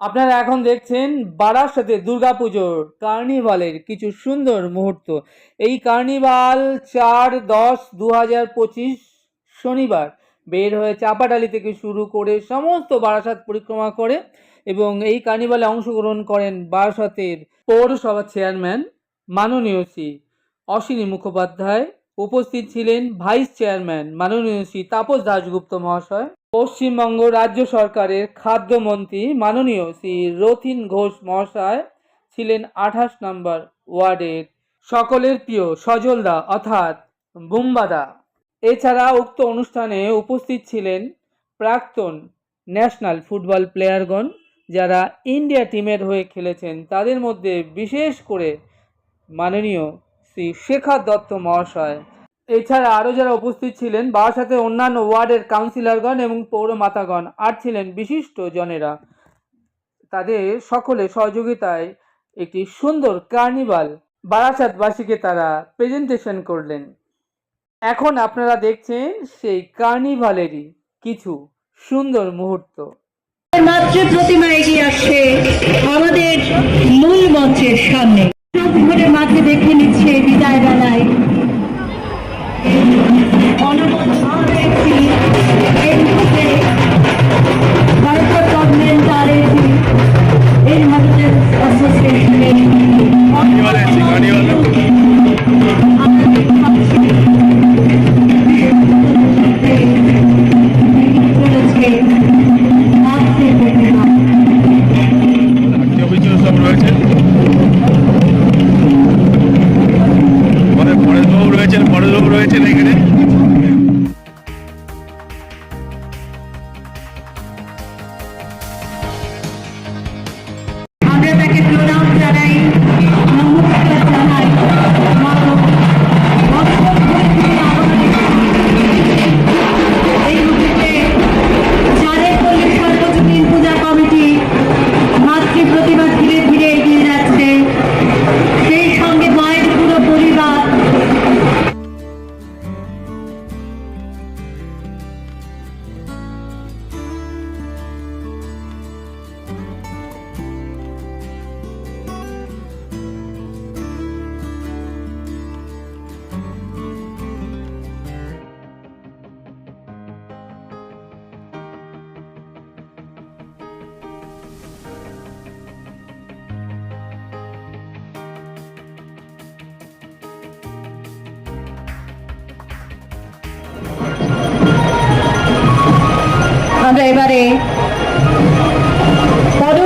আপনারা এখন দেখছেন বারাসাতে দুর্গাপুজোর কার্নিভালের কিছু সুন্দর মুহূর্ত। এই কার্নিভাল 4-10-2025 শনিবার বের হয়ে চাপাডালি থেকে শুরু করে সমস্ত বারাসাত পরিক্রমা করে এবং এই কার্নিভালে অংশগ্রহণ করেন বারাসাতের পৌরসভার চেয়ারম্যান মাননীয় শ্রী অশ্বিনী মুখোপাধ্যায়। উপস্থিত ছিলেন ভাইস চেয়ারম্যান মাননীয় শ্রী তাপস দাশগুপ্ত মহাশয়, পশ্চিমবঙ্গ রাজ্য সরকারের খাদ্যমন্ত্রী মাননীয় শ্রী রথিন ঘোষ মহাশয় ছিলেন 28 নম্বর ওয়ার্ডের সকলের প্রিয় সজলদা অর্থাৎ বুম্বাদা। এছাড়া উক্ত অনুষ্ঠানে উপস্থিত ছিলেন প্রাক্তন ন্যাশনাল ফুটবল প্লেয়ারগণ যারা ইন্ডিয়া টিমের হয়ে খেলেছেন, তাদের মধ্যে বিশেষ করে মাননীয় শ্রী শেখর দত্ত মহাশয়। এছাড়া আরও যারা উপস্থিত ছিলেন বারাসাতের অন্যান্য ওয়ার্ডের কাউন্সিলরগণ এবং পৌরমাতাগণ আর ছিলেন বিশিষ্ট জনেরা। তাদের সকলে সহযোগিতায় একটি সুন্দর কার্নিভাল বারাসাতবাসীকে তারা প্রেজেন্টেশন করলেন। এখন আপনারা দেখছেন সেই কার্নিভালেরই কিছু সুন্দর মুহূর্ত। মাতৃ প্রতিমা এগিয়ে আসছে আমাদের মূল মঞ্চের সামনে, ঘরে মাকে দেখে নিচ্ছে বিদায় বেলায়। ভারতের গভর্নমেন্ট আর এই ভারতের অ্যাসোসিয়েশনের রয়েছেন এখানে। আমরা তাকে প্রণাম জানাই, নমস্কার জানাই। এই মুহূর্তে চাঁদের পল্লী সার্বজনীন পূজা কমিটি মাতৃ প্রতিমা ধীরে ধীরে এগিয়ে যাচ্ছে, সেই সঙ্গে মায়ের পুরো পরিবার। আমরা এবারে